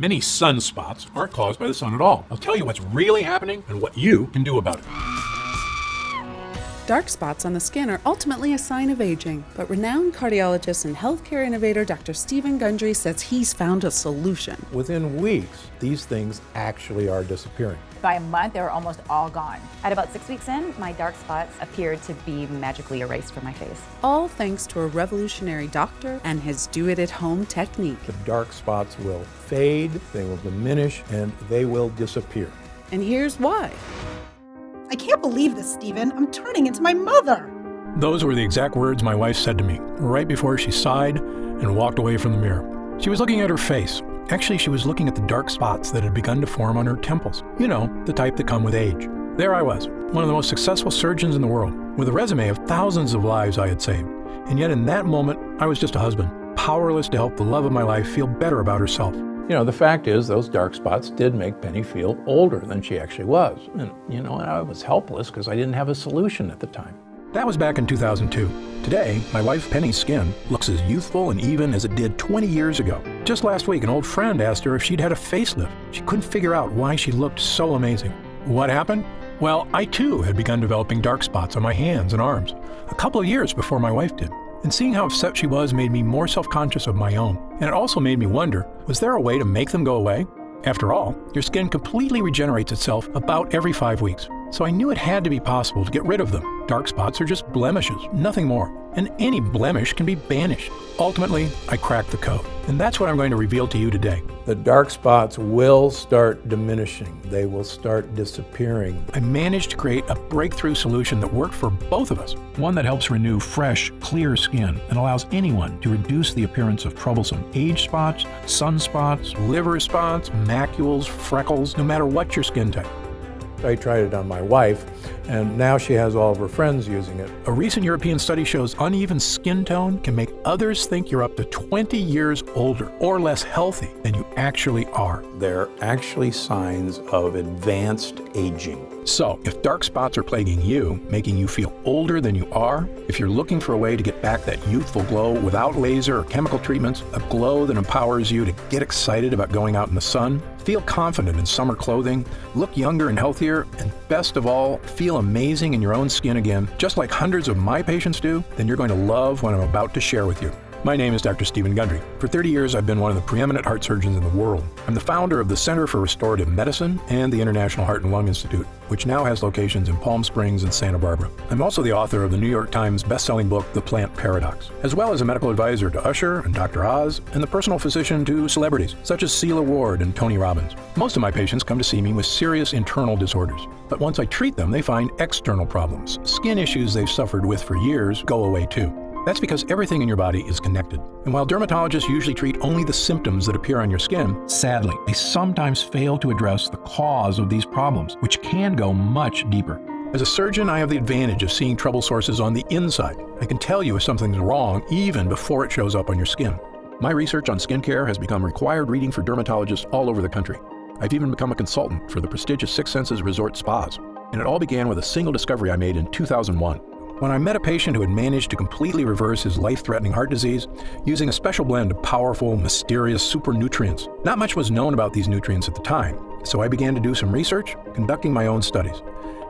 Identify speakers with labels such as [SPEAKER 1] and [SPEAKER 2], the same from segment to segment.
[SPEAKER 1] Many sunspots aren't caused by the sun at all. I'll tell you what's really happening and what you can do about it.
[SPEAKER 2] Dark spots on the skin are ultimately a sign of aging, but renowned cardiologist and healthcare innovator Dr. Stephen Gundry says he's found a solution.
[SPEAKER 3] Within weeks, these things actually are disappearing.
[SPEAKER 4] By a month, they were almost all gone.
[SPEAKER 5] At about 6 weeks in, my dark spots appeared to be magically erased from my face.
[SPEAKER 2] All thanks to a revolutionary doctor and his do-it-at-home technique.
[SPEAKER 3] The dark spots will fade, they will diminish, and they will disappear.
[SPEAKER 2] And here's why.
[SPEAKER 6] I can't believe this, Stephen. I'm turning into my mother.
[SPEAKER 1] Those were the exact words my wife said to me right before she sighed and walked away from the mirror. She was looking at her face. Actually, she was looking at the dark spots that had begun to form on her temples. You know, the type that come with age. There I was, one of the most successful surgeons in the world, with a resume of thousands of lives I had saved. And yet in that moment, I was just a husband, powerless to help the love of my life feel better about herself.
[SPEAKER 3] You know, the fact is, those dark spots did make Penny feel older than she actually was. And, I was helpless because I didn't have a solution at the time.
[SPEAKER 1] That was back in 2002. Today, my wife Penny's skin looks as youthful and even as it did 20 years ago. Just last week, an old friend asked her if she'd had a facelift. She couldn't figure out why she looked so amazing. What happened? Well, I too had begun developing dark spots on my hands and arms, a couple of years before my wife did. And seeing how upset she was made me more self-conscious of my own. And it also made me wonder, was there a way to make them go away? After all, your skin completely regenerates itself about every 5 weeks. So I knew it had to be possible to get rid of them. Dark spots are just blemishes, nothing more. And any blemish can be banished. Ultimately, I cracked the code. And that's what I'm going to reveal to you today.
[SPEAKER 3] The dark spots will start diminishing. They will start disappearing.
[SPEAKER 1] I managed to create a breakthrough solution that worked for both of us. One that helps renew fresh, clear skin and allows anyone to reduce the appearance of troublesome age spots, sunspots, liver spots, macules, freckles, no matter what your skin type.
[SPEAKER 3] I tried it on my wife, and now she has all of her friends using it.
[SPEAKER 1] A recent European study shows uneven skin tone can make others think you're up to 20 years older or less healthy than you actually are.
[SPEAKER 3] They're actually signs of advanced aging.
[SPEAKER 1] So, if dark spots are plaguing you, making you feel older than you are, if you're looking for a way to get back that youthful glow without laser or chemical treatments, a glow that empowers you to get excited about going out in the sun, feel confident in summer clothing, look younger and healthier, and best of all, feel amazing in your own skin again, just like hundreds of my patients do, then you're going to love what I'm about to share with you. My name is Dr. Stephen Gundry. For 30 years, I've been one of the preeminent heart surgeons in the world. I'm the founder of the Center for Restorative Medicine and the International Heart and Lung Institute, which now has locations in Palm Springs and Santa Barbara. I'm also the author of the New York Times best-selling book, The Plant Paradox, as well as a medical advisor to Usher and Dr. Oz, and the personal physician to celebrities, such as Celia Ward and Tony Robbins. Most of my patients come to see me with serious internal disorders. But once I treat them, they find external problems. Skin issues they've suffered with for years go away too. That's because everything in your body is connected. And while dermatologists usually treat only the symptoms that appear on your skin, sadly, they sometimes fail to address the cause of these problems, which can go much deeper. As a surgeon, I have the advantage of seeing trouble sources on the inside. I can tell you if something's wrong even before it shows up on your skin. My research on skincare has become required reading for dermatologists all over the country. I've even become a consultant for the prestigious Six Senses Resort Spas. And it all began with a single discovery I made in 2001. When I met a patient who had managed to completely reverse his life-threatening heart disease using a special blend of powerful, mysterious super nutrients. Not much was known about these nutrients at the time, so I began to do some research, conducting my own studies.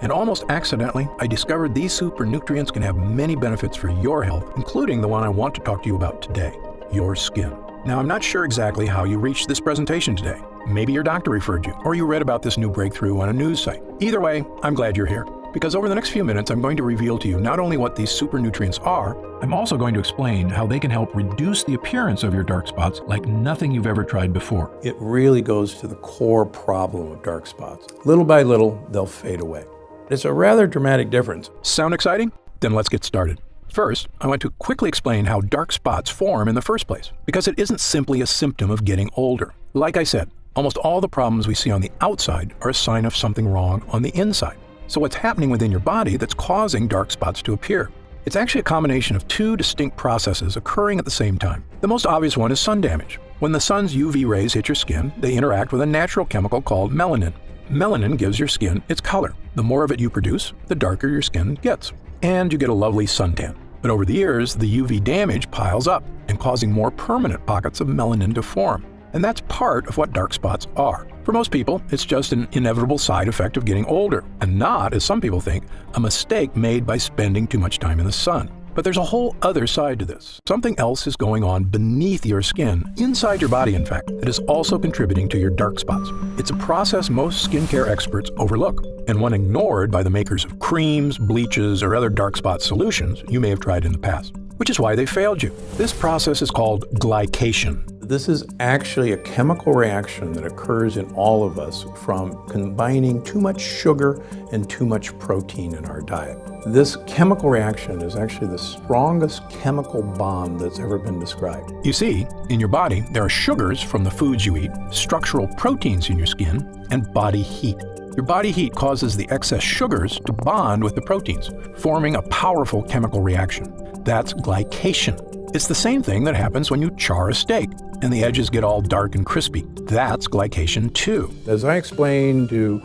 [SPEAKER 1] And almost accidentally, I discovered these super nutrients can have many benefits for your health, including the one I want to talk to you about today, your skin. Now, I'm not sure exactly how you reached this presentation today. Maybe your doctor referred you, or you read about this new breakthrough on a news site. Either way, I'm glad you're here. Because over the next few minutes, I'm going to reveal to you not only what these super nutrients are, I'm also going to explain how they can help reduce the appearance of your dark spots like nothing you've ever tried before.
[SPEAKER 3] It really goes to the core problem of dark spots. Little by little, they'll fade away. It's a rather dramatic difference.
[SPEAKER 1] Sound exciting? Then let's get started. First, I want to quickly explain how dark spots form in the first place, because it isn't simply a symptom of getting older. Like I said, almost all the problems we see on the outside are a sign of something wrong on the inside. So what's happening within your body that's causing dark spots to appear? It's actually a combination of two distinct processes occurring at the same time. The most obvious one is sun damage. When the sun's UV rays hit your skin, they interact with a natural chemical called melanin. Melanin gives your skin its color. The more of it you produce, the darker your skin gets. And you get a lovely suntan. But over the years, the UV damage piles up and causing more permanent pockets of melanin to form. And that's part of what dark spots are. For most people, it's just an inevitable side effect of getting older, and not, as some people think, a mistake made by spending too much time in the sun. But there's a whole other side to this. Something else is going on beneath your skin, inside your body in fact, that is also contributing to your dark spots. It's a process most skincare experts overlook, and one ignored by the makers of creams, bleaches, or other dark spot solutions you may have tried in the past. Which is why they failed you. This process is called glycation.
[SPEAKER 3] This is actually a chemical reaction that occurs in all of us from combining too much sugar and too much protein in our diet. This chemical reaction is actually the strongest chemical bond that's ever been described.
[SPEAKER 1] You see, in your body, there are sugars from the foods you eat, structural proteins in your skin, and body heat. Your body heat causes the excess sugars to bond with the proteins, forming a powerful chemical reaction. That's glycation. It's the same thing that happens when you char a steak and the edges get all dark and crispy. That's glycation too.
[SPEAKER 3] As I explained to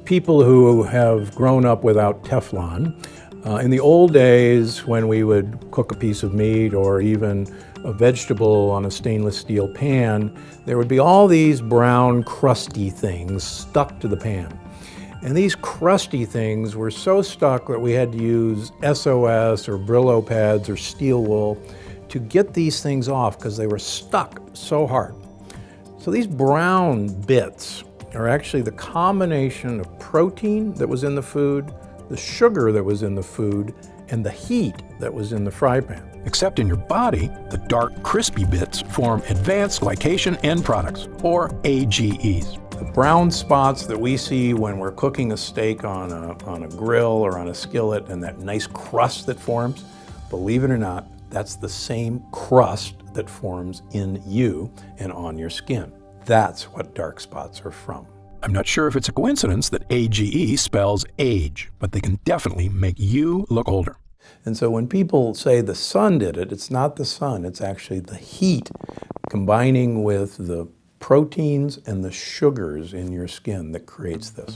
[SPEAKER 3] people who have grown up without Teflon, in the old days when we would cook a piece of meat or even a vegetable on a stainless steel pan, there would be all these brown crusty things stuck to the pan. And these crusty things were so stuck that we had to use SOS or Brillo pads or steel wool to get these things off because they were stuck so hard. So these brown bits are actually the combination of protein that was in the food, the sugar that was in the food, and the heat that was in the fry pan.
[SPEAKER 1] Except in your body, the dark, crispy bits form advanced glycation end products, or AGEs.
[SPEAKER 3] The brown spots that we see when we're cooking a steak on a grill or on a skillet and that nice crust that forms, believe it or not, that's the same crust that forms in you and on your skin. That's what dark spots are from.
[SPEAKER 1] I'm not sure if it's a coincidence that AGE spells age, but they can definitely make you look older.
[SPEAKER 3] And so when people say the sun did it, it's not the sun, it's actually the heat combining with the proteins and the sugars in your skin that creates this.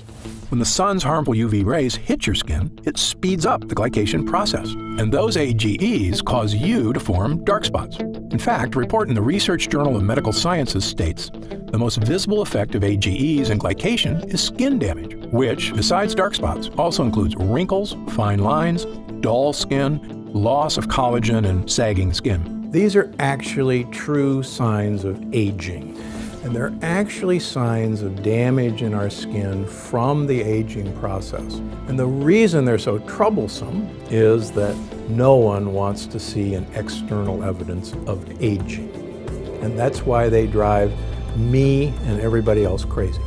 [SPEAKER 1] When the sun's harmful UV rays hit your skin, it speeds up the glycation process. And those AGEs cause you to form dark spots. In fact, a report in the Research Journal of Medical Sciences states the most visible effect of AGEs and glycation is skin damage, which, besides dark spots, also includes wrinkles, fine lines, dull skin, loss of collagen, and sagging skin.
[SPEAKER 3] These are actually true signs of aging. And they're actually signs of damage in our skin from the aging process. And the reason they're so troublesome is that no one wants to see an external evidence of aging. And that's why they drive me and everybody else crazy.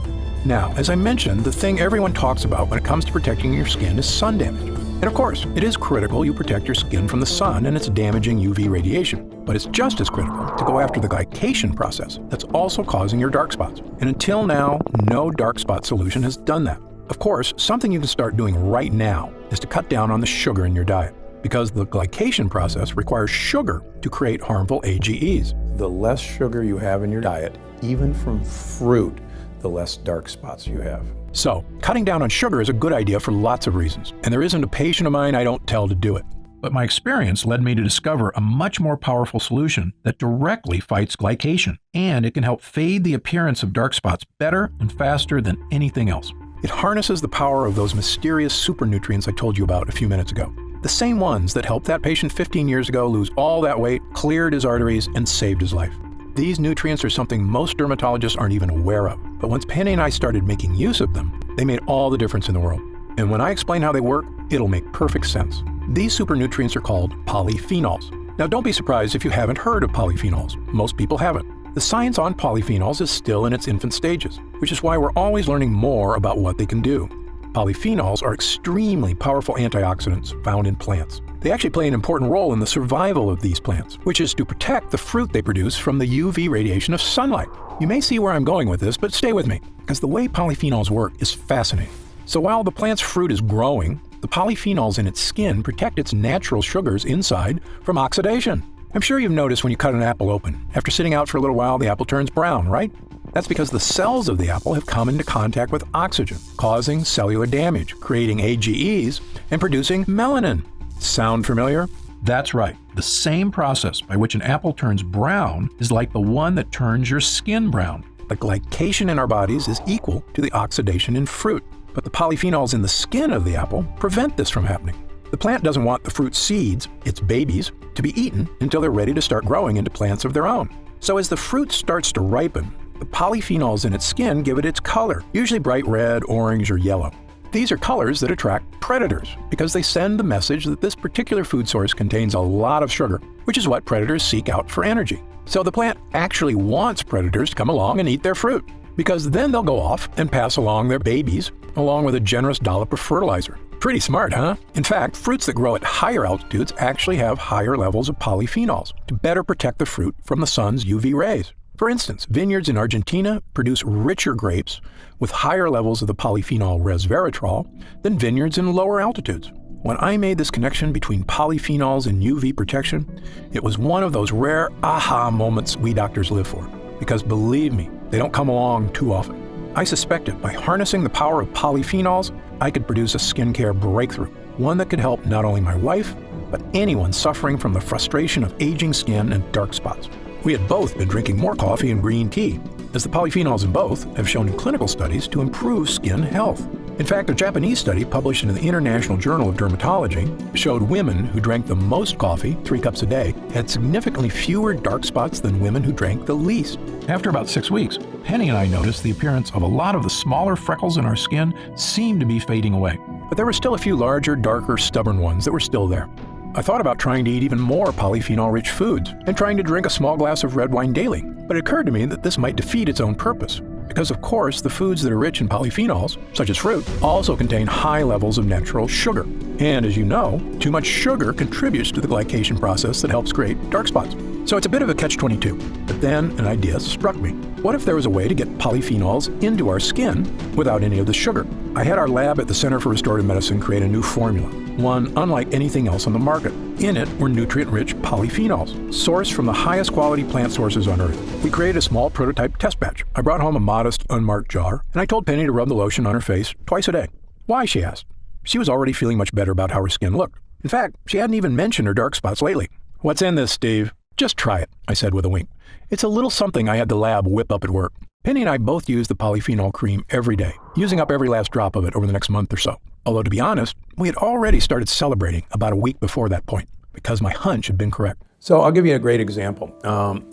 [SPEAKER 1] Now, as I mentioned, the thing everyone talks about when it comes to protecting your skin is sun damage. And of course, it is critical you protect your skin from the sun and its damaging UV radiation. But it's just as critical to go after the glycation process that's also causing your dark spots. And until now, no dark spot solution has done that. Of course, something you can start doing right now is to cut down on the sugar in your diet, because the glycation process requires sugar to create harmful AGEs.
[SPEAKER 3] The less sugar you have in your diet, even from fruit, the less dark spots you have.
[SPEAKER 1] So, cutting down on sugar is a good idea for lots of reasons, and there isn't a patient of mine I don't tell to do it. But my experience led me to discover a much more powerful solution that directly fights glycation, and it can help fade the appearance of dark spots better and faster than anything else. It harnesses the power of those mysterious super nutrients I told you about a few minutes ago. The same ones that helped that patient 15 years ago lose all that weight, cleared his arteries, and saved his life. These nutrients are something most dermatologists aren't even aware of. But once Penny and I started making use of them, they made all the difference in the world. And when I explain how they work, it'll make perfect sense. These super nutrients are called polyphenols. Now don't be surprised if you haven't heard of polyphenols. Most people haven't. The science on polyphenols is still in its infant stages, which is why we're always learning more about what they can do. Polyphenols are extremely powerful antioxidants found in plants. They actually play an important role in the survival of these plants, which is to protect the fruit they produce from the UV radiation of sunlight. You may see where I'm going with this, but stay with me, because the way polyphenols work is fascinating. So while the plant's fruit is growing, the polyphenols in its skin protect its natural sugars inside from oxidation. I'm sure you've noticed when you cut an apple open, after sitting out for a little while, the apple turns brown, right? That's because the cells of the apple have come into contact with oxygen, causing cellular damage, creating AGEs, and producing melanin. Sound familiar? That's right. The same process by which an apple turns brown is like the one that turns your skin brown. The glycation in our bodies is equal to the oxidation in fruit, but the polyphenols in the skin of the apple prevent this from happening. The plant doesn't want the fruit seeds, its babies, to be eaten until they're ready to start growing into plants of their own. So as the fruit starts to ripen, the polyphenols in its skin give it its color, usually bright red, orange, or yellow. These are colors that attract predators because they send the message that this particular food source contains a lot of sugar, which is what predators seek out for energy. So the plant actually wants predators to come along and eat their fruit, because then they'll go off and pass along their babies, along with a generous dollop of fertilizer. Pretty smart, huh? In fact, fruits that grow at higher altitudes actually have higher levels of polyphenols to better protect the fruit from the sun's UV rays. For instance, vineyards in Argentina produce richer grapes with higher levels of the polyphenol resveratrol than vineyards in lower altitudes. When I made this connection between polyphenols and UV protection, it was one of those rare aha moments we doctors live for, because believe me, they don't come along too often. I suspected by harnessing the power of polyphenols, I could produce a skincare breakthrough, one that could help not only my wife, but anyone suffering from the frustration of aging skin and dark spots. We had both been drinking more coffee and green tea, as the polyphenols in both have shown in clinical studies to improve skin health. In fact, a Japanese study published in the International Journal of Dermatology showed women who drank the most coffee, 3 cups a day, had significantly fewer dark spots than women who drank the least. After about 6 weeks, Penny and I noticed the appearance of a lot of the smaller freckles in our skin seemed to be fading away. But there were still a few larger, darker, stubborn ones that were still there. I thought about trying to eat even more polyphenol-rich foods and trying to drink a small glass of red wine daily, but it occurred to me that this might defeat its own purpose. Because of course, the foods that are rich in polyphenols, such as fruit, also contain high levels of natural sugar. And as you know, too much sugar contributes to the glycation process that helps create dark spots. So it's a bit of a catch-22. But then an idea struck me. What if there was a way to get polyphenols into our skin without any of the sugar? I had our lab at the Center for Restorative Medicine create a new formula, one unlike anything else on the market. In it were nutrient-rich polyphenols, sourced from the highest quality plant sources on Earth. We created a small prototype test batch. I brought home a modest, unmarked jar, and I told Penny to rub the lotion on her face twice a day. Why, she asked. She was already feeling much better about how her skin looked. In fact, she hadn't even mentioned her dark spots lately. What's in this, Steve? Just try it, I said with a wink. It's a little something I had the lab whip up at work. Penny and I both use the polyphenol cream every day, using up every last drop of it over the next month or so. Although, to be honest, we had already started celebrating about a week before that point, because my hunch had been correct.
[SPEAKER 3] So I'll give you a great example.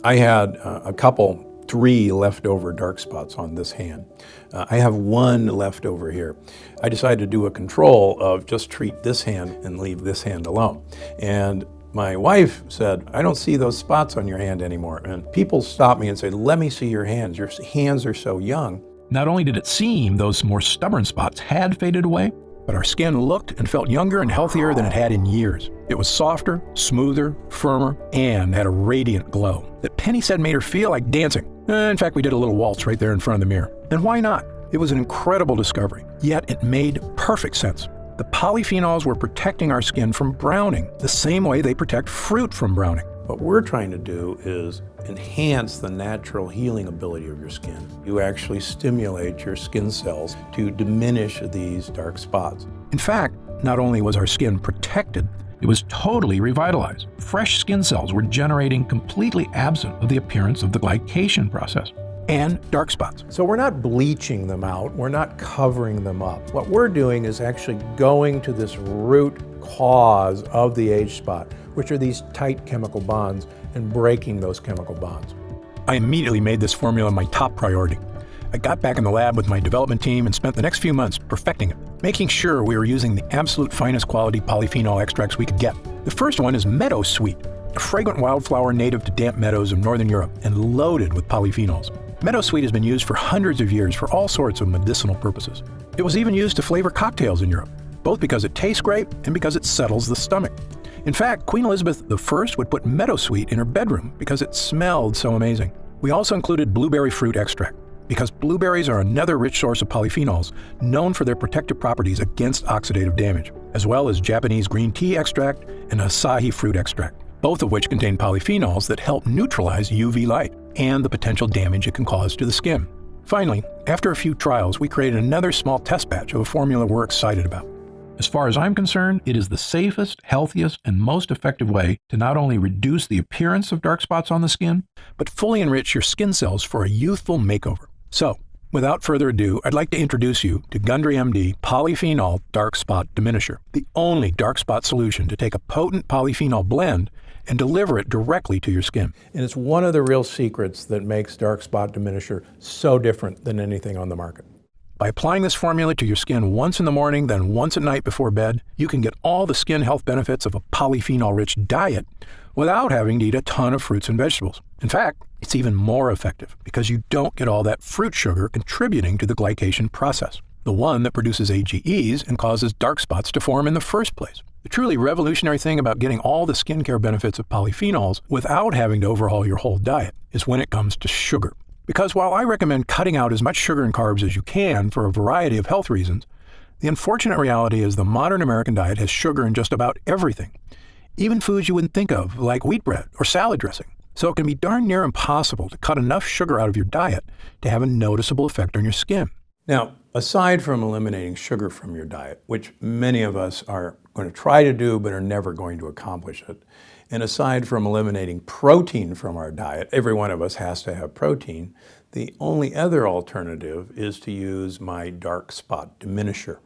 [SPEAKER 3] I had a couple, 3 leftover dark spots on this hand. I have 1 left over here. I decided to do a control of just treat this hand and leave this hand alone. And my wife said, I don't see those spots on your hand anymore. And people stop me and say, let me see your hands. Your hands are so young.
[SPEAKER 1] Not only did it seem those more stubborn spots had faded away, but our skin looked and felt younger and healthier than it had in years. It was softer, smoother, firmer, and had a radiant glow that Penny said made her feel like dancing. In fact, we did a little waltz right there in front of the mirror. And why not? It was an incredible discovery, yet it made perfect sense. The polyphenols were protecting our skin from browning, the same way they protect fruit from browning.
[SPEAKER 3] What we're trying to do is enhance the natural healing ability of your skin. You actually stimulate your skin cells to diminish these dark spots.
[SPEAKER 1] In fact, not only was our skin protected, it was totally revitalized. Fresh skin cells were generating completely absent of the appearance of the glycation process and dark spots.
[SPEAKER 3] So we're not bleaching them out, we're not covering them up. What we're doing is actually going to this root cause of the age spot, which are these tight chemical bonds, and breaking those chemical bonds.
[SPEAKER 1] I immediately made this formula my top priority. I got back in the lab with my development team and spent the next few months perfecting it, making sure we were using the absolute finest quality polyphenol extracts we could get. The first one is Meadow Sweet, a fragrant wildflower native to damp meadows of Northern Europe and loaded with polyphenols. Meadow Sweet has been used for hundreds of years for all sorts of medicinal purposes. It was even used to flavor cocktails in Europe, both because it tastes great and because it settles the stomach. In fact, Queen Elizabeth I would put Meadow Sweet in her bedroom because it smelled so amazing. We also included blueberry fruit extract, because blueberries are another rich source of polyphenols known for their protective properties against oxidative damage, as well as Japanese green tea extract and Asahi fruit extract, both of which contain polyphenols that help neutralize UV light and the potential damage it can cause to the skin. Finally, after a few trials, we created another small test batch of a formula we're excited about. As far as I'm concerned, it is the safest, healthiest, and most effective way to not only reduce the appearance of dark spots on the skin, but fully enrich your skin cells for a youthful makeover. So, without further ado, I'd like to introduce you to Gundry MD Polyphenol Dark Spot Diminisher, the only dark spot solution to take a potent polyphenol blend and deliver it directly to your skin.
[SPEAKER 3] And it's one of the real secrets that makes dark spot diminisher so different than anything on the market.
[SPEAKER 1] By applying this formula to your skin once in the morning, then once at night before bed, you can get all the skin health benefits of a polyphenol-rich diet without having to eat a ton of fruits and vegetables. In fact, it's even more effective because you don't get all that fruit sugar contributing to the glycation process, the one that produces AGEs and causes dark spots to form in the first place. The truly revolutionary thing about getting all the skincare benefits of polyphenols without having to overhaul your whole diet is when it comes to sugar. Because while I recommend cutting out as much sugar and carbs as you can for a variety of health reasons, the unfortunate reality is the modern American diet has sugar in just about everything, even foods you wouldn't think of, like wheat bread or salad dressing. So it can be darn near impossible to cut enough sugar out of your diet to have a noticeable effect on your skin.
[SPEAKER 3] Now, aside from eliminating sugar from your diet, which many of us are going to try to do but are never going to accomplish it, and aside from eliminating protein from our diet, every one of us has to have protein, the only other alternative is to use my dark spot diminisher.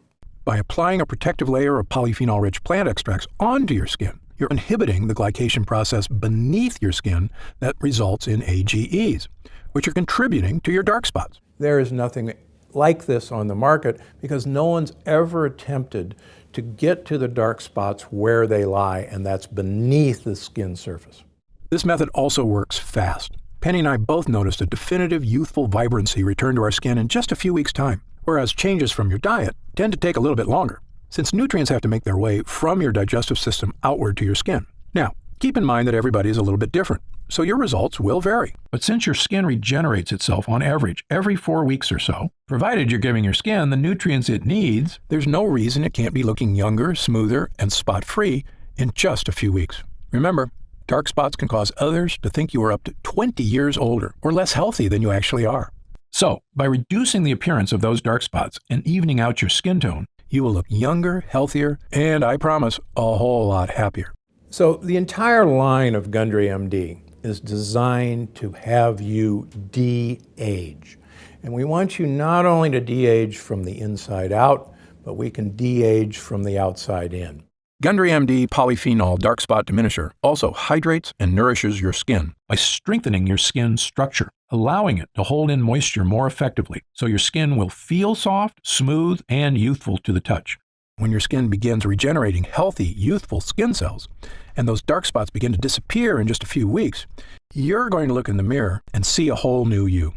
[SPEAKER 1] By applying a protective layer of polyphenol-rich plant extracts onto your skin, you're inhibiting the glycation process beneath your skin that results in AGEs, which are contributing to your dark spots.
[SPEAKER 3] There is nothing like this on the market because no one's ever attempted to get to the dark spots where they lie, and that's beneath the skin surface.
[SPEAKER 1] This method also works fast. Penny and I both noticed a definitive youthful vibrancy return to our skin in just a few weeks' time, whereas changes from your diet tend to take a little bit longer, since nutrients have to make their way from your digestive system outward to your skin. Now, keep in mind that everybody is a little bit different, so your results will vary. But since your skin regenerates itself on average every 4 weeks or so, provided you're giving your skin the nutrients it needs, there's no reason it can't be looking younger, smoother, and spot-free in just a few weeks. Remember, dark spots can cause others to think you are up to 20 years older or less healthy than you actually are. So, by reducing the appearance of those dark spots and evening out your skin tone, you will look younger, healthier, and I promise, a whole lot happier.
[SPEAKER 3] So the entire line of Gundry MD is designed to have you de-age. And we want you not only to de-age from the inside out, but we can de-age from the outside in.
[SPEAKER 1] Gundry MD Polyphenol Dark Spot Diminisher also hydrates and nourishes your skin by strengthening your skin structure, allowing it to hold in moisture more effectively so your skin will feel soft, smooth, and youthful to the touch. When your skin begins regenerating healthy, youthful skin cells, and those dark spots begin to disappear in just a few weeks, you're going to look in the mirror and see a whole new you.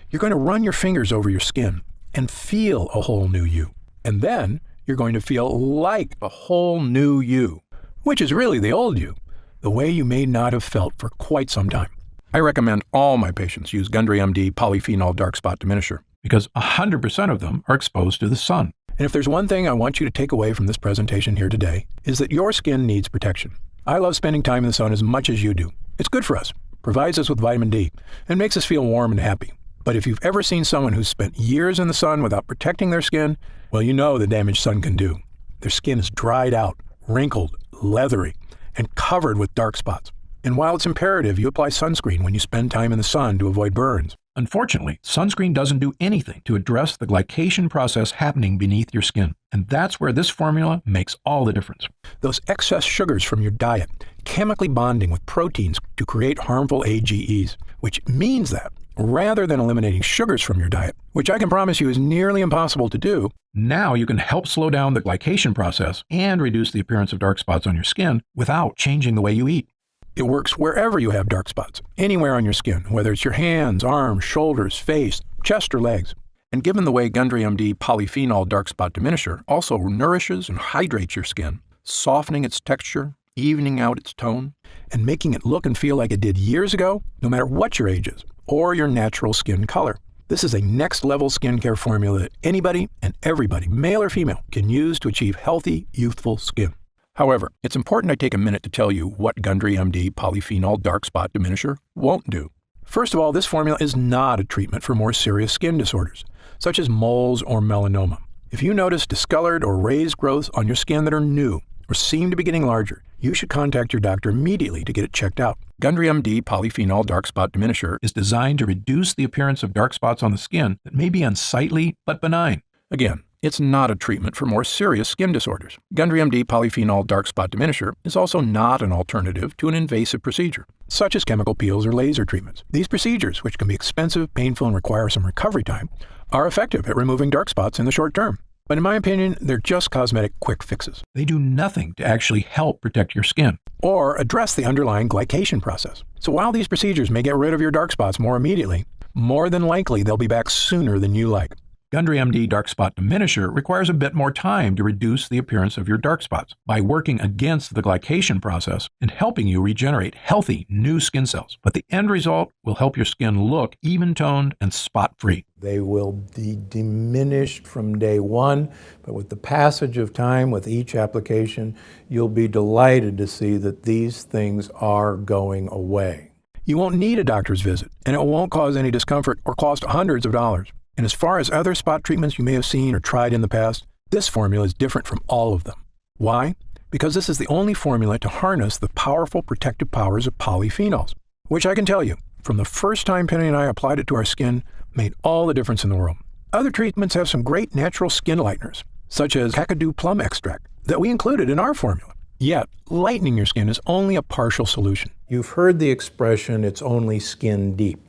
[SPEAKER 1] You're going to run your fingers over your skin and feel a whole new you. And then you're going to feel like a whole new you, which is really the old you, the way you may not have felt for quite some time. I recommend all my patients use Gundry MD Polyphenol Dark Spot Diminisher because 100% of them are exposed to the sun. And if there's one thing I want you to take away from this presentation here today, is that your skin needs protection. I love spending time in the sun as much as you do. It's good for us, provides us with vitamin D, and makes us feel warm and happy. But if you've ever seen someone who's spent years in the sun without protecting their skin, well, you know the damage sun can do. Their skin is dried out, wrinkled, leathery, and covered with dark spots. And while it's imperative you apply sunscreen when you spend time in the sun to avoid burns, unfortunately, sunscreen doesn't do anything to address the glycation process happening beneath your skin. And that's where this formula makes all the difference. Those excess sugars from your diet chemically bonding with proteins to create harmful AGEs, which means that rather than eliminating sugars from your diet, which I can promise you is nearly impossible to do, now you can help slow down the glycation process and reduce the appearance of dark spots on your skin without changing the way you eat. It works wherever you have dark spots, anywhere on your skin, whether it's your hands, arms, shoulders, face, chest, or legs. And given the way Gundry MD Polyphenol Dark Spot Diminisher also nourishes and hydrates your skin, softening its texture, evening out its tone, and making it look and feel like it did years ago, no matter what your age is, or your natural skin color. This is a next-level skincare formula that anybody and everybody, male or female, can use to achieve healthy, youthful skin. However, it's important I take a minute to tell you what Gundry MD Polyphenol Dark Spot Diminisher won't do. First of all, this formula is not a treatment for more serious skin disorders, such as moles or melanoma. If you notice discolored or raised growths on your skin that are new or seem to be getting larger, you should contact your doctor immediately to get it checked out. Gundry MD Polyphenol Dark Spot Diminisher is designed to reduce the appearance of dark spots on the skin that may be unsightly but benign. Again, it's not a treatment for more serious skin disorders. Gundry MD Polyphenol Dark Spot Diminisher is also not an alternative to an invasive procedure, such as chemical peels or laser treatments. These procedures, which can be expensive, painful, and require some recovery time, are effective at removing dark spots in the short term. But in my opinion, they're just cosmetic quick fixes. They do nothing to actually help protect your skin or address the underlying glycation process. So while these procedures may get rid of your dark spots more immediately, more than likely they'll be back sooner than you like. Gundry MD Dark Spot Diminisher requires a bit more time to reduce the appearance of your dark spots by working against the glycation process and helping you regenerate healthy new skin cells. But the end result will help your skin look even-toned and spot-free.
[SPEAKER 3] They will be diminished from day one, but with the passage of time, with each application, you'll be delighted to see that these things are going away.
[SPEAKER 1] You won't need a doctor's visit, and it won't cause any discomfort or cost hundreds of dollars. And as far as other spot treatments you may have seen or tried in the past, this formula is different from all of them. Why? Because this is the only formula to harness the powerful protective powers of polyphenols, which I can tell you, from the first time Penny and I applied it to our skin, made all the difference in the world. Other treatments have some great natural skin lighteners, such as kakadu plum extract, that we included in our formula. Yet, lightening your skin is only a partial solution.
[SPEAKER 3] You've heard the expression, it's only skin deep.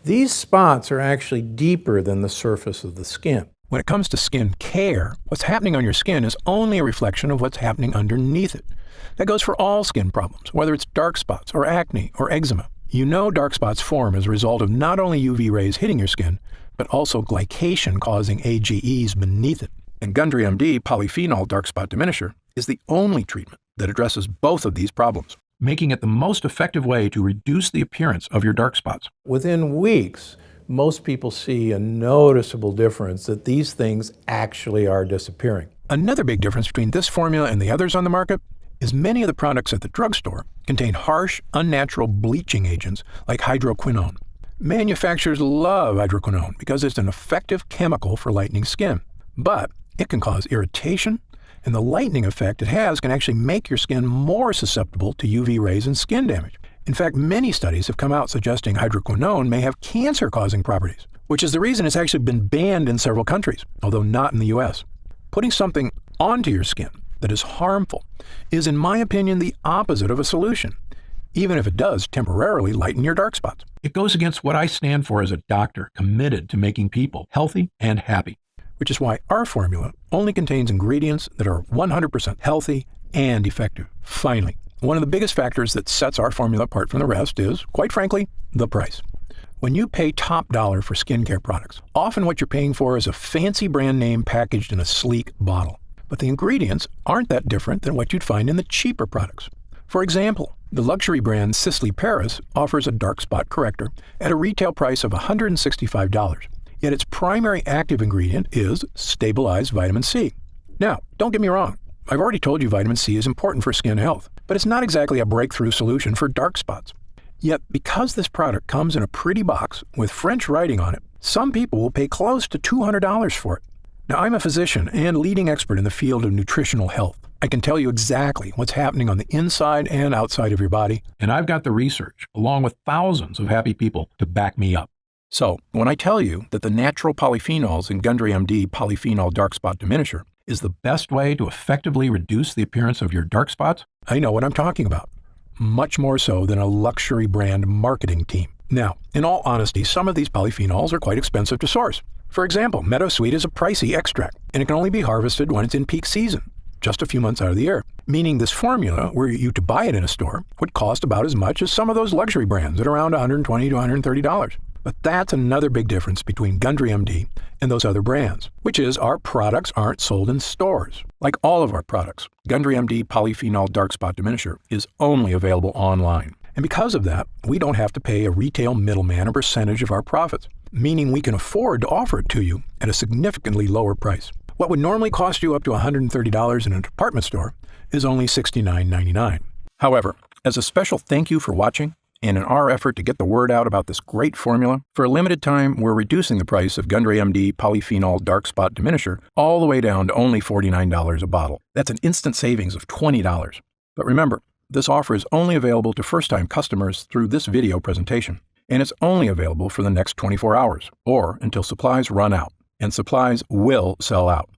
[SPEAKER 3] These spots are actually deeper than the surface of the skin.
[SPEAKER 1] When it comes to skin care, what's happening on your skin is only a reflection of what's happening underneath it. That goes for all skin problems, whether it's dark spots or acne or eczema. You know dark spots form as a result of not only UV rays hitting your skin, but also glycation causing AGEs beneath it. And Gundry MD Polyphenol Dark Spot Diminisher is the only treatment that addresses both of these problems, making it the most effective way to reduce the appearance of your dark spots.
[SPEAKER 3] Within weeks, most people see a noticeable difference that these things actually are disappearing.
[SPEAKER 1] Another big difference between this formula and the others on the market is many of the products at the drugstore contain harsh, unnatural bleaching agents like hydroquinone. Manufacturers love hydroquinone because it's an effective chemical for lightening skin, but it can cause irritation, and the lightening effect it has can actually make your skin more susceptible to UV rays and skin damage. In fact, many studies have come out suggesting hydroquinone may have cancer-causing properties, which is the reason it's actually been banned in several countries, although not in the US. Putting something onto your skin that is harmful is, in my opinion, the opposite of a solution, even if it does temporarily lighten your dark spots. It goes against what I stand for as a doctor committed to making people healthy and happy, which is why our formula only contains ingredients that are 100% healthy and effective. Finally, one of the biggest factors that sets our formula apart from the rest is, quite frankly, the price. When you pay top dollar for skincare products, often what you're paying for is a fancy brand name packaged in a sleek bottle. But the ingredients aren't that different than what you'd find in the cheaper products. For example, the luxury brand Sisley Paris offers a dark spot corrector at a retail price of $165. Yet its primary active ingredient is stabilized vitamin C. Now, don't get me wrong. I've already told you vitamin C is important for skin health, but it's not exactly a breakthrough solution for dark spots. Yet, because this product comes in a pretty box with French writing on it, some people will pay close to $200 for it. Now, I'm a physician and leading expert in the field of nutritional health. I can tell you exactly what's happening on the inside and outside of your body, and I've got the research, along with thousands of happy people, to back me up. So, when I tell you that the natural polyphenols in Gundry MD Polyphenol Dark Spot Diminisher is the best way to effectively reduce the appearance of your dark spots, I know what I'm talking about. Much more so than a luxury brand marketing team. Now, in all honesty, some of these polyphenols are quite expensive to source. For example, meadowsweet is a pricey extract, and it can only be harvested when it's in peak season, just a few months out of the year, meaning this formula, were you to buy it in a store, would cost about as much as some of those luxury brands at around $120 to $130. But that's another big difference between Gundry MD and those other brands, which is our products aren't sold in stores. Like all of our products, Gundry MD Polyphenol Dark Spot Diminisher is only available online. And because of that, we don't have to pay a retail middleman a percentage of our profits, meaning we can afford to offer it to you at a significantly lower price. What would normally cost you up to $130 in a department store is only $69.99. However, as a special thank you for watching, And in our effort to get the word out about this great formula, for a limited time, we're reducing the price of Gundry MD Polyphenol Dark Spot Diminisher all the way down to only $49 a bottle. That's an instant savings of $20. But remember, this offer is only available to first-time customers through this video presentation, and it's only available for the next 24 hours, or until supplies run out, and supplies will sell out.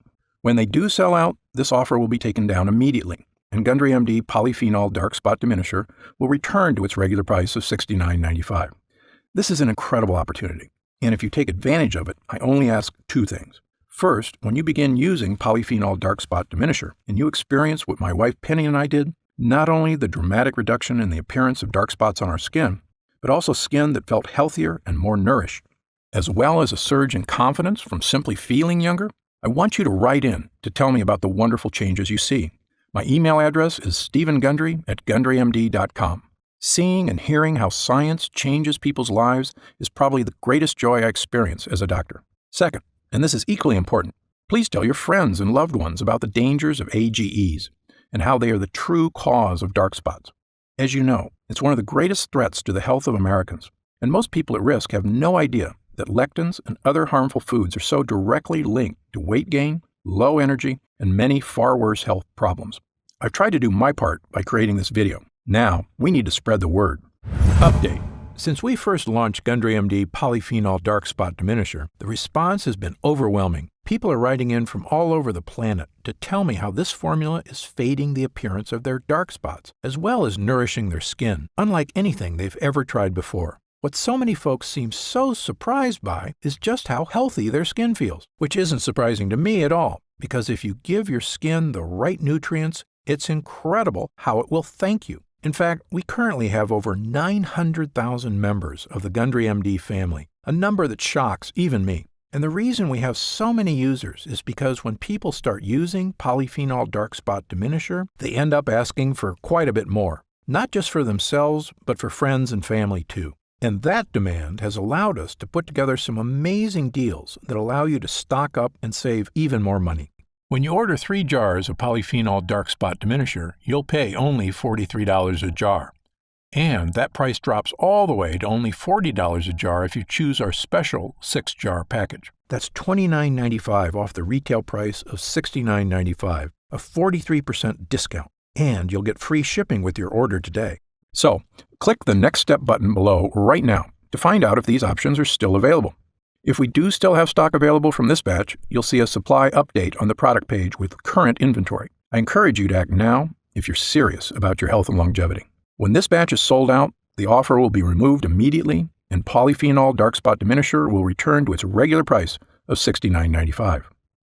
[SPEAKER 1] When they do sell out, this offer will be taken down immediately, and Gundry MD Polyphenol Dark Spot Diminisher will return to its regular price of $69.95. This is an incredible opportunity, and if you take advantage of it, I only ask two things. First, when you begin using Polyphenol Dark Spot Diminisher, and you experience what my wife Penny and I did, not only the dramatic reduction in the appearance of dark spots on our skin, but also skin that felt healthier and more nourished, as well as a surge in confidence from simply feeling younger, I want you to write in to tell me about the wonderful changes you see. My email address is stevengundry@gundrymd.com. Seeing and hearing how science changes people's lives is probably the greatest joy I experience as a doctor. Second, and this is equally important, please tell your friends and loved ones about the dangers of AGEs and how they are the true cause of dark spots. As you know, it's one of the greatest threats to the health of Americans, and most people at risk have no idea that lectins and other harmful foods are so directly linked to weight gain, low energy, and many far worse health problems. I've tried to do my part by creating this video. Now, we need to spread the word. Update. Since we first launched Gundry MD Polyphenol Dark Spot Diminisher, the response has been overwhelming. People are writing in from all over the planet to tell me how this formula is fading the appearance of their dark spots, as well as nourishing their skin, unlike anything they've ever tried before. What so many folks seem so surprised by is just how healthy their skin feels, which isn't surprising to me at all, because if you give your skin the right nutrients, it's incredible how it will thank you. In fact, we currently have over 900,000 members of the Gundry MD family, a number that shocks even me. And the reason we have so many users is because when people start using Polyphenol Dark Spot Diminisher, they end up asking for quite a bit more, not just for themselves, but for friends and family too. And that demand has allowed us to put together some amazing deals that allow you to stock up and save even more money. When you order 3 jars of Polyphenol Dark Spot Diminisher, you'll pay only $43 a jar. And that price drops all the way to only $40 a jar if you choose our special 6-jar package. That's $29.95 off the retail price of $69.95, a 43% discount. And you'll get free shipping with your order today. So, click the Next Step button below right now to find out if these options are still available. If we do still have stock available from this batch, you'll see a supply update on the product page with current inventory. I encourage you to act now if you're serious about your health and longevity. When this batch is sold out, the offer will be removed immediately, and Polyphenol Dark Spot Diminisher will return to its regular price of $69.95.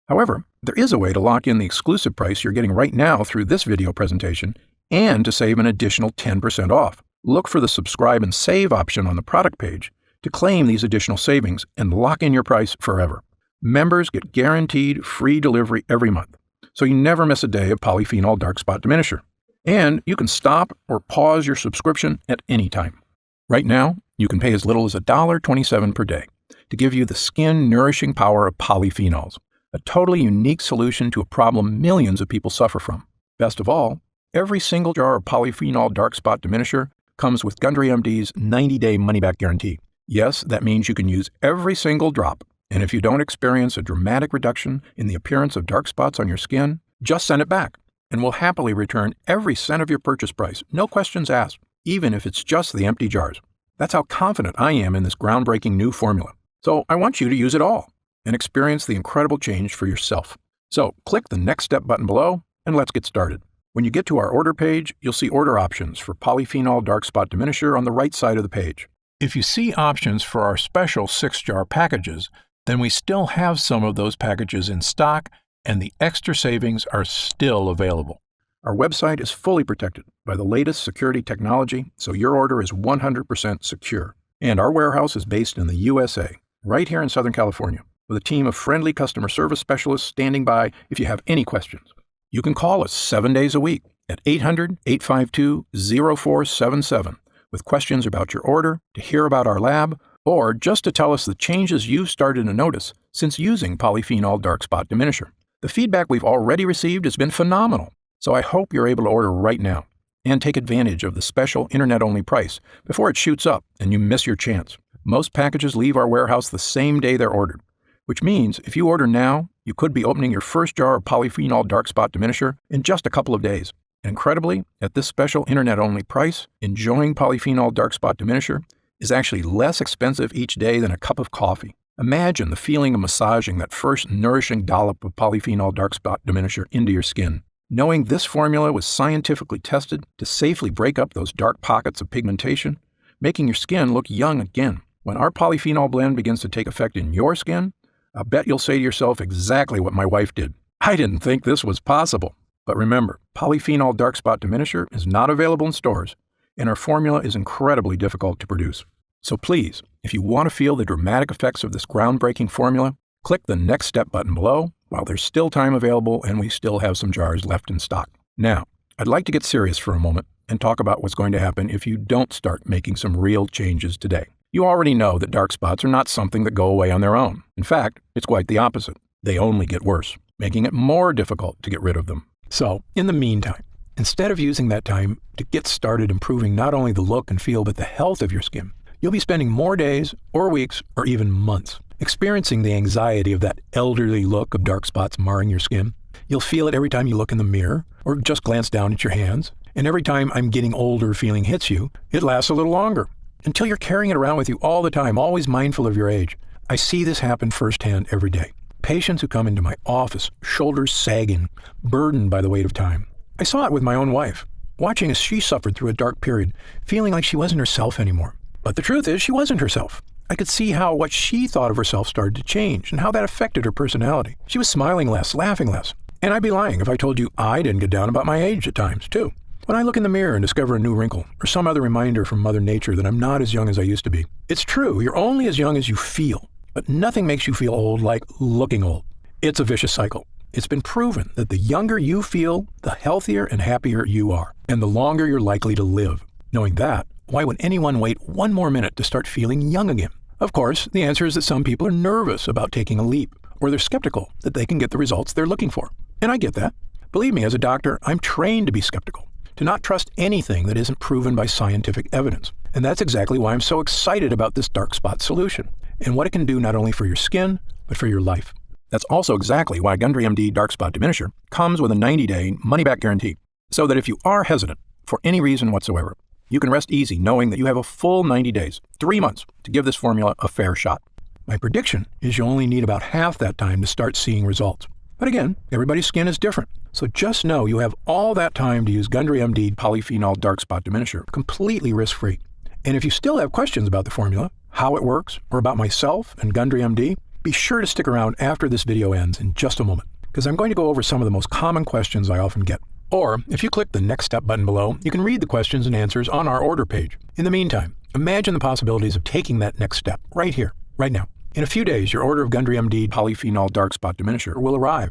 [SPEAKER 1] However, there is a way to lock in the exclusive price you're getting right now through this video presentation and to save an additional 10% off. Look for the subscribe and save option on the product page to claim these additional savings and lock in your price forever. Members get guaranteed free delivery every month, so you never miss a day of Polyphenol Dark Spot Diminisher. And you can stop or pause your subscription at any time. Right now, you can pay as little as $1.27 per day to give you the skin-nourishing power of polyphenols, a totally unique solution to a problem millions of people suffer from. Best of all, every single jar of Polyphenol Dark Spot Diminisher comes with Gundry MD's 90-day money-back guarantee. Yes, that means you can use every single drop, and if you don't experience a dramatic reduction in the appearance of dark spots on your skin, just send it back, and we'll happily return every cent of your purchase price, no questions asked, even if it's just the empty jars. That's how confident I am in this groundbreaking new formula. So I want you to use it all and experience the incredible change for yourself. So click the Next Step button below, and let's get started. When you get to our order page, you'll see order options for Polyphenol Dark Spot Diminisher on the right side of the page. If you see options for our special 6-jar packages, then we still have some of those packages in stock, and the extra savings are still available. Our website is fully protected by the latest security technology, so your order is 100% secure. And our warehouse is based in the USA, right here in Southern California, with a team of friendly customer service specialists standing by if you have any questions. You can call us 7 days a week at 800-852-0477 with questions about your order, to hear about our lab, or just to tell us the changes you've started to notice since using Polyphenol Dark Spot Diminisher. The feedback we've already received has been phenomenal, so I hope you're able to order right now. And take advantage of the special internet-only price before it shoots up and you miss your chance. Most packages leave our warehouse the same day they're ordered, which means if you order now, you could be opening your first jar of polyphenol dark spot diminisher in just a couple of days. And incredibly, at this special internet-only price, enjoying polyphenol dark spot diminisher is actually less expensive each day than a cup of coffee. Imagine the feeling of massaging that first nourishing dollop of polyphenol dark spot diminisher into your skin. Knowing this formula was scientifically tested to safely break up those dark pockets of pigmentation, making your skin look young again. When our polyphenol blend begins to take effect in your skin, I'll bet you'll say to yourself exactly what my wife did. I didn't think this was possible. But remember, polyphenol dark spot diminisher is not available in stores, and our formula is incredibly difficult to produce. So please, if you want to feel the dramatic effects of this groundbreaking formula, click the Next Step button below while there's still time available and we still have some jars left in stock. Now, I'd like to get serious for a moment and talk about what's going to happen if you don't start making some real changes today. You already know that dark spots are not something that go away on their own. In fact, it's quite the opposite. They only get worse, making it more difficult to get rid of them. So, in the meantime, instead of using that time to get started improving not only the look and feel but the health of your skin, you'll be spending more days or weeks or even months experiencing the anxiety of that elderly look of dark spots marring your skin. You'll feel it every time you look in the mirror or just glance down at your hands. And every time I'm getting older feeling hits you, it lasts a little longer until you're carrying it around with you all the time, always mindful of your age. I see this happen firsthand every day. Patients who come into my office, shoulders sagging, burdened by the weight of time. I saw it with my own wife, watching as she suffered through a dark period, feeling like she wasn't herself anymore. But the truth is, she wasn't herself. I could see how what she thought of herself started to change and how that affected her personality. She was smiling less, laughing less. And I'd be lying if I told you I didn't get down about my age at times, too. When I look in the mirror and discover a new wrinkle or some other reminder from Mother Nature that I'm not as young as I used to be. It's true, you're only as young as you feel, but nothing makes you feel old like looking old. It's a vicious cycle. It's been proven that the younger you feel, the healthier and happier you are, and the longer you're likely to live. Knowing that, why would anyone wait one more minute to start feeling young again? Of course, the answer is that some people are nervous about taking a leap, or they're skeptical that they can get the results they're looking for. And I get that. Believe me, as a doctor, I'm trained to be skeptical, to not trust anything that isn't proven by scientific evidence. And that's exactly why I'm so excited about this dark spot solution, and what it can do not only for your skin, but for your life. That's also exactly why Gundry MD Dark Spot Diminisher comes with a 90-day money-back guarantee, so that if you are hesitant for any reason whatsoever, you can rest easy knowing that you have a full 90 days, 3 months, to give this formula a fair shot. My prediction is you'll only need about half that time to start seeing results. But again, everybody's skin is different, so just know you have all that time to use Gundry MD Polyphenol Dark Spot Diminisher completely risk-free. And if you still have questions about the formula, how it works, or about myself and Gundry MD, be sure to stick around after this video ends in just a moment, because I'm going to go over some of the most common questions I often get. Or, if you click the Next Step button below, you can read the questions and answers on our order page. In the meantime, imagine the possibilities of taking that next step right here, right now. In a few days, your order of Gundry MD Polyphenol Dark Spot Diminisher will arrive.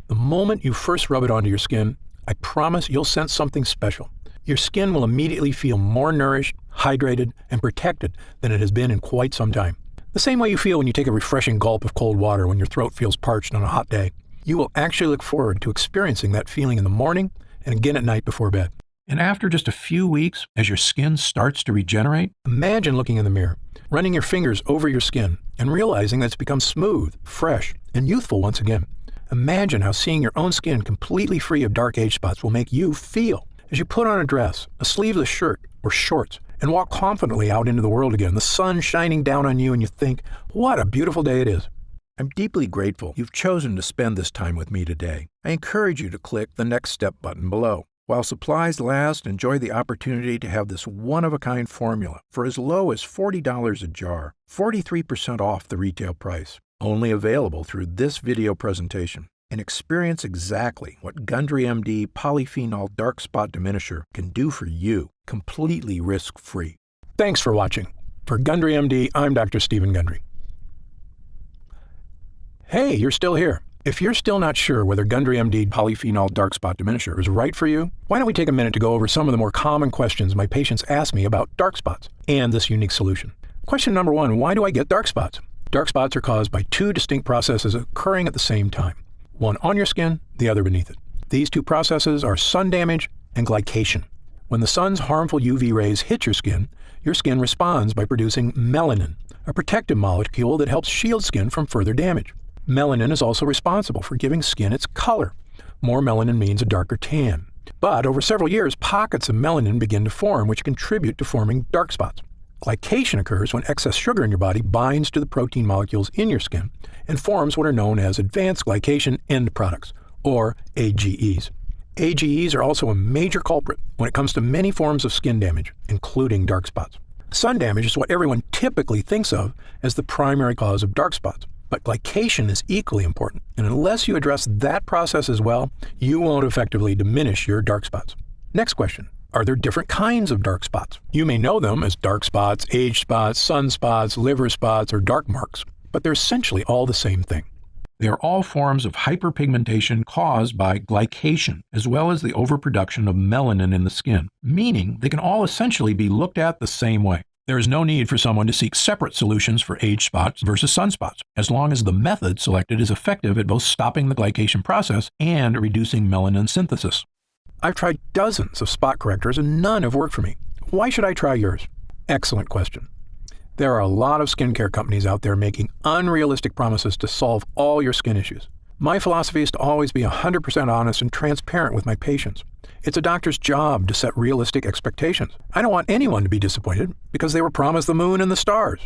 [SPEAKER 1] The moment you first rub it onto your skin, I promise you'll sense something special. Your skin will immediately feel more nourished, hydrated, and protected than it has been in quite some time. The same way you feel when you take a refreshing gulp of cold water when your throat feels parched on a hot day. You will actually look forward to experiencing that feeling in the morning and again at night before bed. And after just a few weeks, as your skin starts to regenerate, imagine looking in the mirror, running your fingers over your skin, and realizing that it's become smooth, fresh, and youthful once again. Imagine how seeing your own skin completely free of dark age spots will make you feel as you put on a dress, a sleeveless shirt, or shorts, and walk confidently out into the world again, the sun shining down on you, and you think, what a beautiful day it is. I'm deeply grateful you've chosen to spend this time with me today. I encourage you to click the Next Step button below. While supplies last, enjoy the opportunity to have this one-of-a-kind formula for as low as $40 a jar, 43% off the retail price. Only available through this video presentation. And experience exactly what Gundry MD Polyphenol Dark Spot Diminisher can do for you, completely risk-free. Thanks for watching. For Gundry MD, I'm Dr. Stephen Gundry. Hey, you're still here. If you're still not sure whether Gundry MD Polyphenol Dark Spot Diminisher is right for you, why don't we take a minute to go over some of the more common questions my patients ask me about dark spots and this unique solution. Question number 1, why do I get dark spots? Dark spots are caused by 2 distinct processes occurring at the same time. One on your skin, the other beneath it. These 2 processes are sun damage and glycation. When the sun's harmful UV rays hit your skin responds by producing melanin, a protective molecule that helps shield skin from further damage. Melanin is also responsible for giving skin its color. More melanin means a darker tan. But over several years, pockets of melanin begin to form, which contribute to forming dark spots. Glycation occurs when excess sugar in your body binds to the protein molecules in your skin and forms what are known as advanced glycation end products, or AGEs. AGEs are also a major culprit when it comes to many forms of skin damage, including dark spots. Sun damage is what everyone typically thinks of as the primary cause of dark spots, but glycation is equally important, and unless you address that process as well, you won't effectively diminish your dark spots. Next question. Are there different kinds of dark spots? You may know them as dark spots, age spots, sunspots, liver spots, or dark marks, but they're essentially all the same thing. They are all forms of hyperpigmentation caused by glycation, as well as the overproduction of melanin in the skin, meaning they can all essentially be looked at the same way. There is no need for someone to seek separate solutions for age spots versus sunspots, as long as the method selected is effective at both stopping the glycation process and reducing melanin synthesis. I've tried dozens of spot correctors and none have worked for me. Why should I try yours? Excellent question. There are a lot of skincare companies out there making unrealistic promises to solve all your skin issues. My philosophy is to always be 100% honest and transparent with my patients. It's a doctor's job to set realistic expectations. I don't want anyone to be disappointed because they were promised the moon and the stars.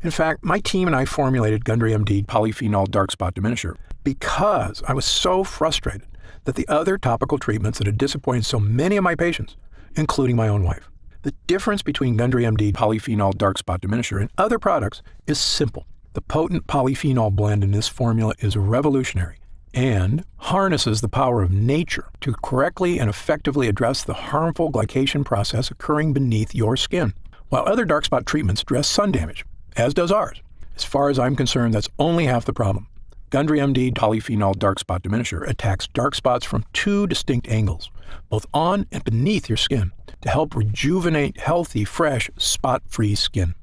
[SPEAKER 1] In fact, my team and I formulated Gundry MD Polyphenol Dark Spot Diminisher because I was so frustrated that the other topical treatments that had disappointed so many of my patients, including my own wife. The difference between Gundry MD Polyphenol Dark Spot Diminisher and other products is simple. The potent polyphenol blend in this formula is revolutionary and harnesses the power of nature to correctly and effectively address the harmful glycation process occurring beneath your skin. While other dark spot treatments address sun damage, as does ours, as far as I'm concerned, that's only half the problem. Gundry MD Polyphenol Dark Spot Diminisher attacks dark spots from two distinct angles, both on and beneath your skin, to help rejuvenate healthy, fresh, spot-free skin.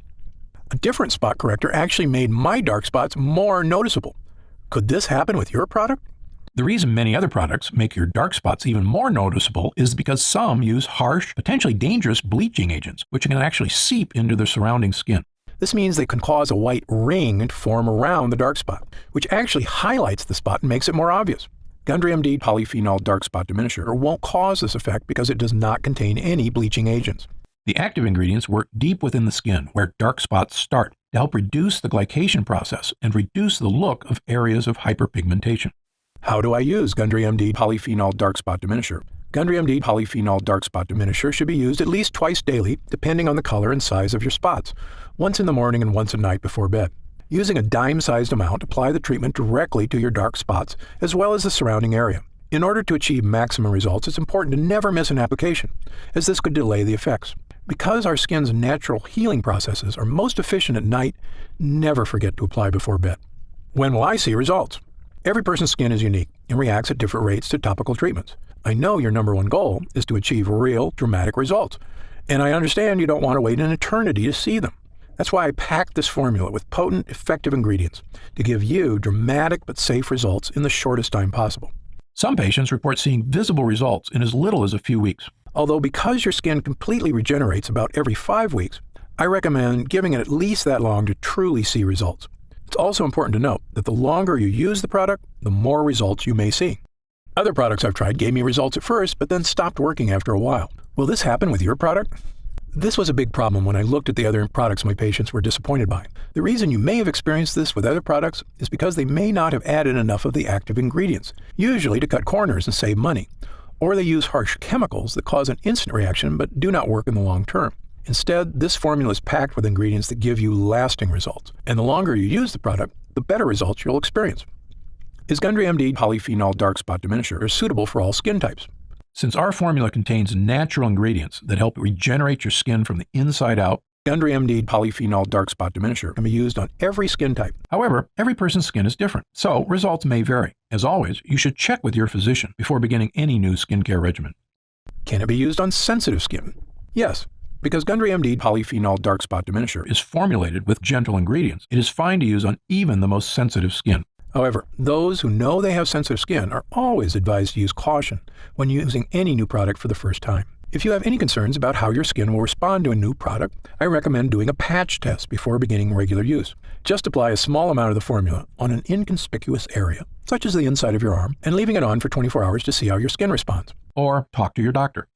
[SPEAKER 1] A different spot corrector actually made my dark spots more noticeable. Could this happen with your product? The reason many other products make your dark spots even more noticeable is because some use harsh, potentially dangerous bleaching agents, which can actually seep into the surrounding skin. This means they can cause a white ring to form around the dark spot, which actually highlights the spot and makes it more obvious. Gundry MD Polyphenol Dark Spot Diminisher won't cause this effect because it does not contain any bleaching agents. The active ingredients work deep within the skin where dark spots start to help reduce the glycation process and reduce the look of areas of hyperpigmentation. How do I use Gundry MD Polyphenol Dark Spot Diminisher? Gundry MD Polyphenol Dark Spot Diminisher should be used at least twice daily, depending on the color and size of your spots, once in the morning and once at night before bed. Using a dime-sized amount, apply the treatment directly to your dark spots, as well as the surrounding area. In order to achieve maximum results, it's important to never miss an application, as this could delay the effects. Because our skin's natural healing processes are most efficient at night, never forget to apply before bed. When will I see results? Every person's skin is unique and reacts at different rates to topical treatments. I know your number one goal is to achieve real, dramatic results, and I understand you don't want to wait an eternity to see them. That's why I packed this formula with potent, effective ingredients to give you dramatic but safe results in the shortest time possible. Some patients report seeing visible results in as little as a few weeks. Although because your skin completely regenerates about every 5 weeks, I recommend giving it at least that long to truly see results. It's also important to note that the longer you use the product, the more results you may see. Other products I've tried gave me results at first, but then stopped working after a while. Will this happen with your product? This was a big problem when I looked at the other products my patients were disappointed by. The reason you may have experienced this with other products is because they may not have added enough of the active ingredients, usually to cut corners and save money, or they use harsh chemicals that cause an instant reaction but do not work in the long term. Instead, this formula is packed with ingredients that give you lasting results, and the longer you use the product, the better results you'll experience. Is Gundry MD Polyphenol Dark Spot Diminisher suitable for all skin types? Since our formula contains natural ingredients that help regenerate your skin from the inside out, Gundry MD Polyphenol Dark Spot Diminisher can be used on every skin type. However, every person's skin is different, so results may vary. As always, you should check with your physician before beginning any new skincare regimen. Can it be used on sensitive skin? Yes. Because Gundry MD Polyphenol Dark Spot Diminisher is formulated with gentle ingredients, it is fine to use on even the most sensitive skin. However, those who know they have sensitive skin are always advised to use caution when using any new product for the first time. If you have any concerns about how your skin will respond to a new product, I recommend doing a patch test before beginning regular use. Just apply a small amount of the formula on an inconspicuous area, such as the inside of your arm, and leaving it on for 24 hours to see how your skin responds. Or talk to your doctor.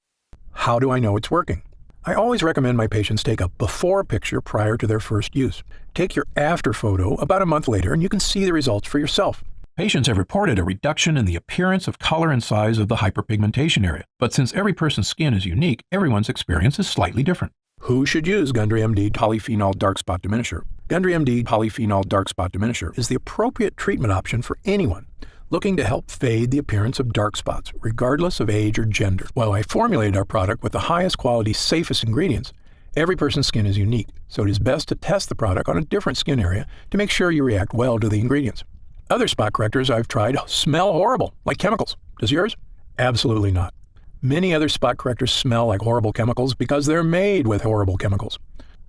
[SPEAKER 1] How do I know it's working? I always recommend my patients take a before picture prior to their first use. Take your after photo about a month later and you can see the results for yourself. Patients have reported a reduction in the appearance of color and size of the hyperpigmentation area. But since every person's skin is unique, everyone's experience is slightly different. Who should use Gundry MD Polyphenol Dark Spot Diminisher? Gundry MD Polyphenol Dark Spot Diminisher is the appropriate treatment option for anyone looking to help fade the appearance of dark spots, regardless of age or gender. While I formulated our product with the highest quality, safest ingredients, every person's skin is unique, so it is best to test the product on a different skin area to make sure you react well to the ingredients. Other spot correctors I've tried smell horrible, like chemicals. Does yours? Absolutely not. Many other spot correctors smell like horrible chemicals because they're made with horrible chemicals.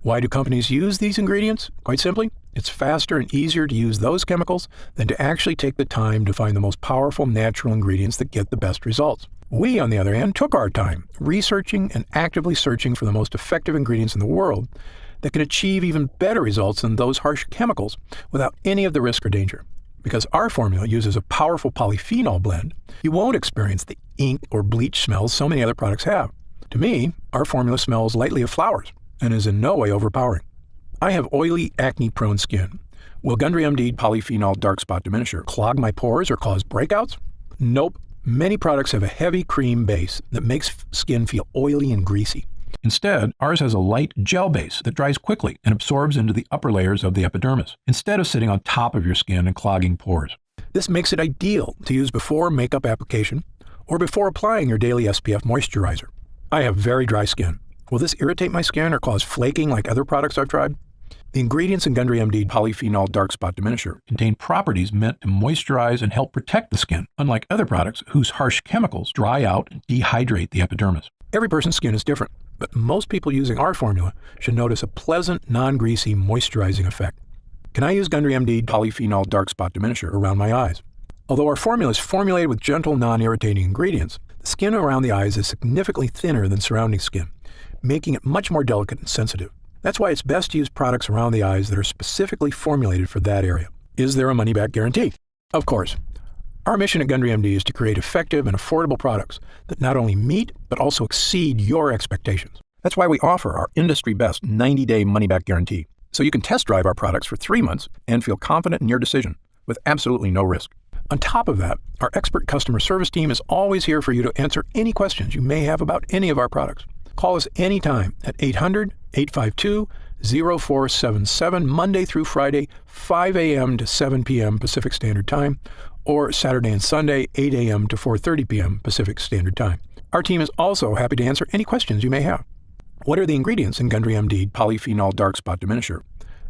[SPEAKER 1] Why do companies use these ingredients? Quite simply, it's faster and easier to use those chemicals than to actually take the time to find the most powerful natural ingredients that get the best results. We, on the other hand, took our time researching and actively searching for the most effective ingredients in the world that can achieve even better results than those harsh chemicals without any of the risk or danger. Because our formula uses a powerful polyphenol blend, you won't experience the ink or bleach smells so many other products have. To me, our formula smells lightly of flowers and is in no way overpowering. I have oily, acne-prone skin. Will Gundry MD Polyphenol Dark Spot Diminisher clog my pores or cause breakouts? Nope. Many products have a heavy cream base that makes skin feel oily and greasy. Instead, ours has a light gel base that dries quickly and absorbs into the upper layers of the epidermis, instead of sitting on top of your skin and clogging pores. This makes it ideal to use before makeup application or before applying your daily SPF moisturizer. I have very dry skin. Will this irritate my skin or cause flaking like other products I've tried? The ingredients in Gundry MD Polyphenol Dark Spot Diminisher contain properties meant to moisturize and help protect the skin, unlike other products whose harsh chemicals dry out and dehydrate the epidermis. Every person's skin is different, but most people using our formula should notice a pleasant, non-greasy, moisturizing effect. Can I use Gundry MD Polyphenol Dark Spot Diminisher around my eyes? Although our formula is formulated with gentle, non-irritating ingredients, the skin around the eyes is significantly thinner than surrounding skin, making it much more delicate and sensitive. That's why it's best to use products around the eyes that are specifically formulated for that area. Is there a money-back guarantee? Of course. Our mission at Gundry MD is to create effective and affordable products that not only meet, but also exceed your expectations. That's why we offer our industry-best 90-day money-back guarantee, so you can test drive our products for 3 months and feel confident in your decision with absolutely no risk. On top of that, our expert customer service team is always here for you to answer any questions you may have about any of our products. Call us anytime at 800-852-0477, Monday through Friday, 5 a.m. to 7 p.m. Pacific Standard Time, or Saturday and Sunday, 8 a.m. to 4:30 p.m. Pacific Standard Time. Our team is also happy to answer any questions you may have. What are the ingredients in Gundry MD Polyphenol Dark Spot Diminisher?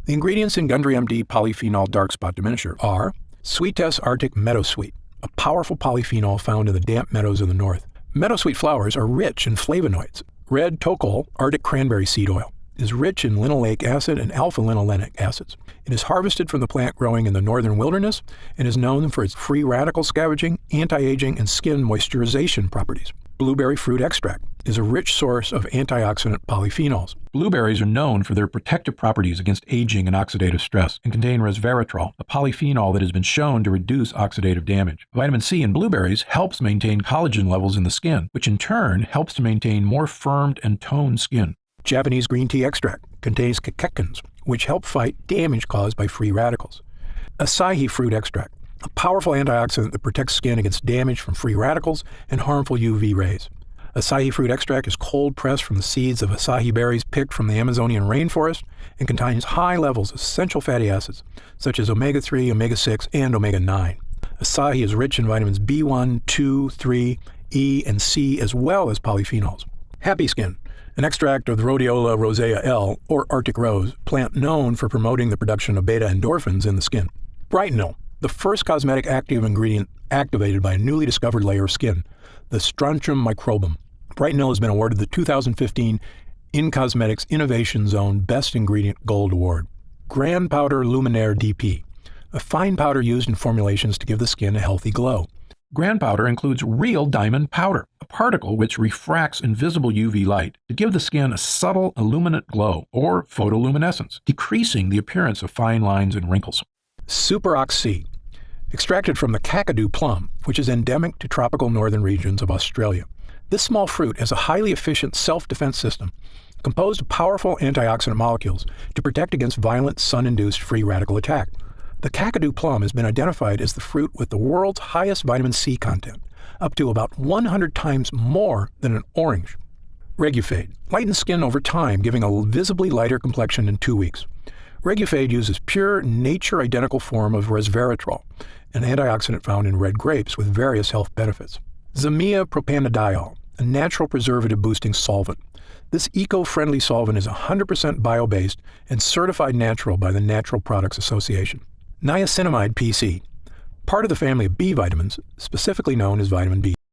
[SPEAKER 1] The ingredients in Gundry MD Polyphenol Dark Spot Diminisher are Sweetess Arctic Meadowsweet, a powerful polyphenol found in the damp meadows of the north. Meadowsweet flowers are rich in flavonoids. Red tocol Arctic cranberry seed oil is rich in linoleic acid and alpha-linolenic acids. It is harvested from the plant growing in the northern wilderness and is known for its free radical scavenging, anti-aging, and skin moisturization properties. Blueberry fruit extract is a rich source of antioxidant polyphenols. Blueberries are known for their protective properties against aging and oxidative stress and contain resveratrol, a polyphenol that has been shown to reduce oxidative damage. Vitamin C in blueberries helps maintain collagen levels in the skin, which in turn helps to maintain more firmed and toned skin. Japanese green tea extract contains catechins, which help fight damage caused by free radicals. Acai fruit extract, a powerful antioxidant that protects skin against damage from free radicals and harmful UV rays. Acai fruit extract is cold pressed from the seeds of acai berries picked from the Amazonian rainforest and contains high levels of essential fatty acids such as omega-3, omega-6, and omega-9. Acai is rich in vitamins B1, 2, 3, E, and C, as well as polyphenols. Happy Skin, an extract of the Rhodiola rosea L, or Arctic rose, plant known for promoting the production of beta endorphins in the skin. Brightenol, the first cosmetic active ingredient activated by a newly discovered layer of skin, the Strontium microbum. Brightenol has been awarded the 2015 In Cosmetics Innovation Zone Best Ingredient Gold Award. Grand Powder Luminaire DP, a fine powder used in formulations to give the skin a healthy glow. Grand powder includes real diamond powder, a particle which refracts invisible UV light to give the skin a subtle illuminate glow or photoluminescence, decreasing the appearance of fine lines and wrinkles. Superox C, extracted from the Kakadu plum, which is endemic to tropical northern regions of Australia. This small fruit has a highly efficient self-defense system composed of powerful antioxidant molecules to protect against violent sun-induced free radical attack. The Kakadu plum has been identified as the fruit with the world's highest vitamin C content, up to about 100 times more than an orange. Regufade lightens skin over time, giving a visibly lighter complexion in 2 weeks. Regufade uses pure, nature-identical form of resveratrol, an antioxidant found in red grapes with various health benefits. Zamia propanediol, a natural preservative-boosting solvent. This eco-friendly solvent is 100% bio-based and certified natural by the Natural Products Association. Niacinamide PC, part of the family of B vitamins, specifically known as vitamin B.